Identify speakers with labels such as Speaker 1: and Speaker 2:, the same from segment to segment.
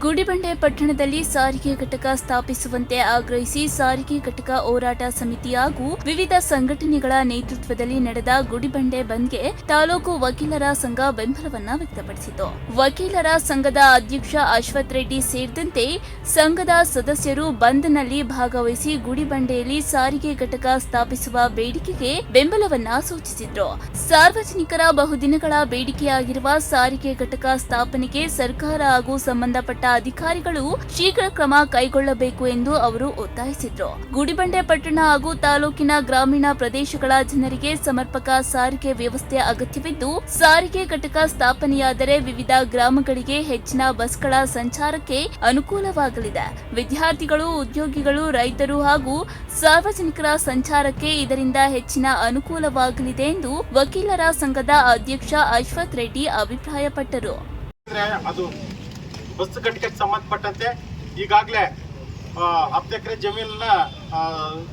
Speaker 1: ಗುಡಿಬಂಡೆ ಪಟ್ಟಣದಲ್ಲಿ ಸಾರಿಗೆ ಘಟಕ ಸ್ಥಾಪಿಸುವಂತೆ ಆಗ್ರಹಿಸಿ ಸಾರಿಗೆ ಘಟಕ ಹೋರಾಟ ಸಮಿತಿ ಹಾಗೂ ವಿವಿಧ ಸಂಘಟನೆಗಳ ನೇತೃತ್ವದಲ್ಲಿ ನಡೆದ ಗುಡಿಬಂಡೆ ಬಂದ್ಗೆ ತಾಲೂಕು ವಕೀಲರ ಸಂಘ ಬೆಂಬಲವನ್ನ ವ್ಯಕ್ತಪಡಿಸಿತು. ವಕೀಲರ ಸಂಘದ ಅಧ್ಯಕ್ಷ ಅಶ್ವಥ್ ರೆಡ್ಡಿ ಸೇರಿದಂತೆ ಸಂಘದ ಸದಸ್ಯರು ಬಂದ್ನಲ್ಲಿ ಭಾಗವಹಿಸಿ ಗುಡಿಬಂಡೆಯಲ್ಲಿ ಸಾರಿಗೆ ಘಟಕ ಸ್ಥಾಪಿಸುವ ಬೇಡಿಕೆಗೆ ಬೆಂಬಲವನ್ನ ಸೂಚಿಸಿದ್ರು. ಸಾರ್ವಜನಿಕರ ಬಹುದಿನಗಳ ಬೇಡಿಕೆಯಾಗಿರುವ ಸಾರಿಗೆ ಘಟಕ ಸ್ಥಾಪನೆಗೆ ಸರ್ಕಾರ ಹಾಗೂ ಸಂಬಂಧಪಟ್ಟ ಅಧಿಕಾರಿಗಳು ಶೀಘ್ರ ಕ್ರಮ ಕೈಗೊಳ್ಳಬೇಕು ಎಂದು ಅವರು ಒತ್ತಾಯಿಸಿದರು. ಗುಡಿಬಂಡೆ ಪಟ್ಟಣ ಹಾಗೂ ತಾಲೂಕಿನ ಗ್ರಾಮೀಣ ಪ್ರದೇಶಗಳ ಜನರಿಗೆ ಸಮರ್ಪಕ ಸಾರಿಗೆ ವ್ಯವಸ್ಥೆ ಅಗತ್ಯವಿದ್ದು, ಸಾರಿಗೆ ಘಟಕ ಸ್ಥಾಪನೆಯಾದರೆ ವಿವಿಧ ಗ್ರಾಮಗಳಿಗೆ ಹೆಚ್ಚಿನ ಬಸ್ಗಳ ಸಂಚಾರಕ್ಕೆ ಅನುಕೂಲವಾಗಲಿದೆ. ವಿದ್ಯಾರ್ಥಿಗಳು, ಉದ್ಯೋಗಿಗಳು, ರೈತರು ಹಾಗೂ ಸಾರ್ವಜನಿಕರ ಸಂಚಾರಕ್ಕೆ ಇದರಿಂದ ಹೆಚ್ಚಿನ ಅನುಕೂಲವಾಗಲಿದೆ ಎಂದು ವಕೀಲರ ಸಂಘದ ಅಧ್ಯಕ್ಷ ಅಶ್ವಥ್ ರೆಡ್ಡಿ ಅಭಿಪ್ರಾಯಪಟ್ಟರು.
Speaker 2: ಬಸ್ ಘಟಕಕ್ಕೆ ಸಂಬಂಧಪಟ್ಟಂತೆ ಈಗಾಗಲೇ 10 ಎಕರೆ ಜಮೀನನ್ನ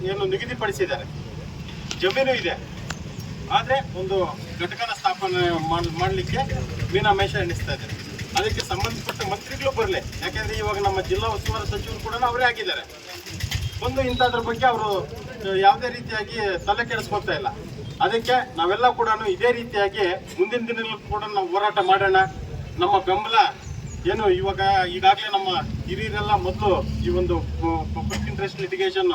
Speaker 2: ಏನು ನಿಗದಿಪಡಿಸಿದ್ದಾರೆ. ಜಮೀನು ಇದೆ, ಆದರೆ ಒಂದು ಘಟಕನ ಸ್ಥಾಪನೆ ಮಾಡಲಿಕ್ಕೆ ಮೀನಾಮೇಷ ಎಣಿಸ್ತಾ ಇದ್ದಾರೆ. ಅದಕ್ಕೆ ಸಂಬಂಧಪಟ್ಟ ಮಂತ್ರಿಗಳು ಬರಲಿ, ಯಾಕೆಂದರೆ ಇವಾಗ ನಮ್ಮ ಜಿಲ್ಲಾ ಉಸ್ತುವಾರಿ ಸಚಿವರು ಕೂಡ ಅವರೇ ಆಗಿದ್ದಾರೆ. ಇಂಥದ್ರ ಬಗ್ಗೆ ಅವರು ಯಾವುದೇ ರೀತಿಯಾಗಿ ತಲೆ ಕೆಡಿಸ್ಕೊಳ್ತಾ ಇಲ್ಲ. ಅದಕ್ಕೆ ನಾವೆಲ್ಲ ಕೂಡ ಇದೇ ರೀತಿಯಾಗಿ ಮುಂದಿನ ದಿನಗಳು ಕೂಡ ನಾವು ಹೋರಾಟ ಮಾಡೋಣ. ನಮ್ಮ ಬೆಂಬಲ ಏನು ಈಗಾಗಲೇ ನಮ್ಮ ಹಿರಿಯರೆಲ್ಲ ಮೊದಲು ಈ ಒಂದು ಪಬ್ಲಿಕ್ ಇಂಟ್ರೆಸ್ಟ್ ಲಿಟಿಗೇಷನ್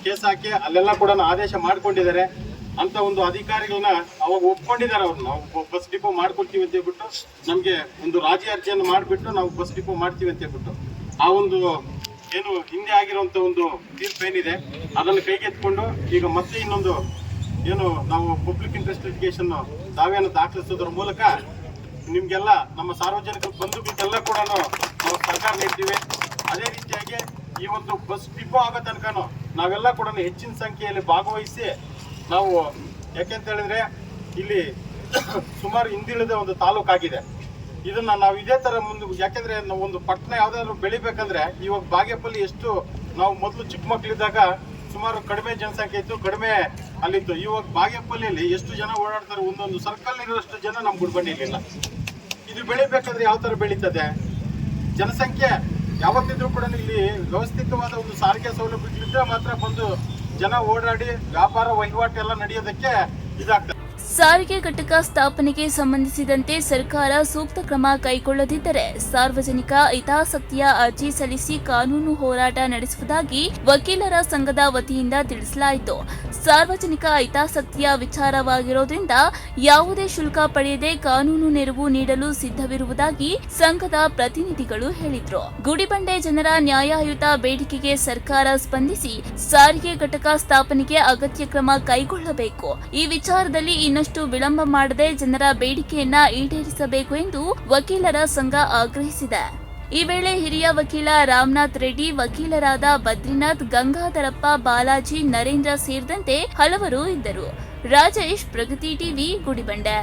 Speaker 2: ಕೇಸ್ ಹಾಕಿ ಅಲ್ಲೆಲ್ಲ ಕೂಡ ಆದೇಶ ಮಾಡ್ಕೊಂಡಿದ್ದಾರೆ. ಅಂತ ಒಂದು ಅಧಿಕಾರಿಗಳನ್ನ ಅವಾಗ ಒಪ್ಕೊಂಡಿದ್ದಾರೆ. ಅವ್ರು ನಾವು ಬಸ್ ಡಿಪೋ ಮಾಡ್ಕೊಳ್ತೀವಿ ಅಂತ ಹೇಳ್ಬಿಟ್ಟು ನಮಗೆ ಒಂದು ರಾಜಿ ಅರ್ಜಿಯನ್ನು ಮಾಡಿಬಿಟ್ಟು ನಾವು ಬಸ್ ಡಿಪೋ ಮಾಡ್ತೀವಿ ಅಂತ ಹೇಳ್ಬಿಟ್ಟು ಆ ಒಂದು ಏನು ಹಿಂದೆ ಆಗಿರುವಂತ ಒಂದು ತೀರ್ಪು ಏನಿದೆ ಅದನ್ನು ಕೈಗೆತ್ಕೊಂಡು ಈಗ ಮತ್ತೆ ಇನ್ನೊಂದು ಏನು ನಾವು ಪಬ್ಲಿಕ್ ಇಂಟ್ರೆಸ್ಟ್ ಲಿಟಿಗೇಷನ್ ದಾವೆಯನ್ನು ದಾಖಲಿಸೋದ್ರ ಮೂಲಕ ನಿಮ್ಗೆಲ್ಲ ನಮ್ಮ ಸಾರ್ವಜನಿಕ ಬಂಧುಗಳಿಗೆಲ್ಲ ಕೂಡ ನಾವು ಸರ್ಕಾರ ನೀಡ್ತೀವಿ. ಅದೇ ರೀತಿಯಾಗಿ ಈ ಒಂದು ಬಸ್ ಡಿಪೋ ಆಗೋ ತನಕ ನಾವೆಲ್ಲ ಕೂಡ ಹೆಚ್ಚಿನ ಸಂಖ್ಯೆಯಲ್ಲಿ ಭಾಗವಹಿಸಿ ನಾವು, ಯಾಕೆಂತ ಹೇಳಿದ್ರೆ ಇಲ್ಲಿ ಸುಮಾರು ಹಿಂದುಳಿದ ಒಂದು ತಾಲೂಕಾಗಿದೆ. ಇದನ್ನ ನಾವು ಇದೇ ತರ ಮುಂದೆ, ಯಾಕೆಂದ್ರೆ ನಾವು ಒಂದು ಪಟ್ಟಣ ಯಾವ್ದಾದ್ರು ಬೆಳಿಬೇಕಂದ್ರೆ ಇವಾಗ ಬಾಗೇಪಲ್ಲಿ ಎಷ್ಟು ನಾವು ಮೊದಲು ಚಿಕ್ಕ ಮಕ್ಕಳಿದ್ದಾಗ ಸುಮಾರು ಕಡಿಮೆ ಜನಸಂಖ್ಯೆ ಇತ್ತು, ಕಡಿಮೆ ಅಲ್ಲಿತ್ತು. ಇವಾಗ ಬಾಗೇಪಲ್ಲಿಯಲ್ಲಿ ಎಷ್ಟು ಜನ ಓಡಾಡ್ತಾರೆ, ಒಂದೊಂದು ಸರ್ಕಲ್ ಇರೋಷ್ಟು ಜನ ನಮ್ಮ ಗುಡಿಬಂಡೆಯಲ್ಲಿಲ್ಲ. ಇದು ಬೆಳಿಬೇಕಂದ್ರೆ ಯಾವ ತರ ಬೆಳೀತದೆ? ಜನಸಂಖ್ಯೆ ಯಾವತ್ತಿದ್ರೂ ಕೂಡ ಇಲ್ಲಿ ವ್ಯವಸ್ಥಿತವಾದ ಒಂದು ಸಾರಿಗೆ ಸೌಲಭ್ಯಗಳಿದ್ರೆ ಮಾತ್ರ ಬಂದು ಜನ ಓಡಾಡಿ ವ್ಯಾಪಾರ ವಹಿವಾಟು ಎಲ್ಲ ನಡೆಯೋದಕ್ಕೆ ಇದಾಗ್ತದೆ.
Speaker 1: ಸಾರಿಗೆ ಘಟಕ ಸ್ಥಾಪನೆಗೆ ಸಂಬಂಧಿಸಿದಂತೆ ಸರ್ಕಾರ ಸೂಕ್ತ ಕ್ರಮ ಕೈಗೊಳ್ಳದಿದ್ದರೆ ಸಾರ್ವಜನಿಕ ಹಿತಾಸಕ್ತಿಯ ಅರ್ಜಿ ಸಲ್ಲಿಸಿ ಕಾನೂನು ಹೋರಾಟ ನಡೆಸುವುದಾಗಿ ವಕೀಲರ ಸಂಘದ ವತಿಯಿಂದ ತಿಳಿಸಲಾಯಿತು. ಸಾರ್ವಜನಿಕ ಹಿತಾಸಕ್ತಿಯ ವಿಚಾರವಾಗಿರೋದ್ರಿಂದ ಯಾವುದೇ ಶುಲ್ಕ ಪಡೆಯದೆ ಕಾನೂನು ನೆರವು ನೀಡಲು ಸಿದ್ಧವಿರುವುದಾಗಿ ಸಂಘದ ಪ್ರತಿನಿಧಿಗಳು ಹೇಳಿದರು. ಗುಡಿಬಂಡೆ ಜನರ ನ್ಯಾಯಯುತ ಬೇಡಿಕೆಗೆ ಸರ್ಕಾರ ಸ್ಪಂದಿಸಿ ಸಾರಿಗೆ ಘಟಕ ಸ್ಥಾಪನೆಗೆ ಅಗತ್ಯ ಕ್ರಮ ಕೈಗೊಳ್ಳಬೇಕು. ಈ ವಿಚಾರದಲ್ಲಿ ಇನ್ನಷ್ಟು ವಿಳಂಬ ಮಾಡದೆ ಜನರ ಬೇಡಿಕೆಯನ್ನ ಈಡೇರಿಸಬೇಕು ಎಂದು ವಕೀಲರ ಸಂಘ ಆಗ್ರಹಿಸಿದೆ. ಈ ವೇಳೆ ಹಿರಿಯ ವಕೀಲ ರಾಮನಾಥ್ ರೆಡ್ಡಿ, ವಕೀಲರಾದ ಬದ್ರಿನಾಥ್, ಗಂಗಾಧರಪ್ಪ, ಬಾಲಾಜಿ, ನರೇಂದ್ರ ಸೇರಿದಂತೆ ಹಲವರು ಇದ್ದರು. ರಾಜೇಶ್, ಪ್ರಗತಿ ಟಿವಿ, ಗುಡಿಬಂಡೆ.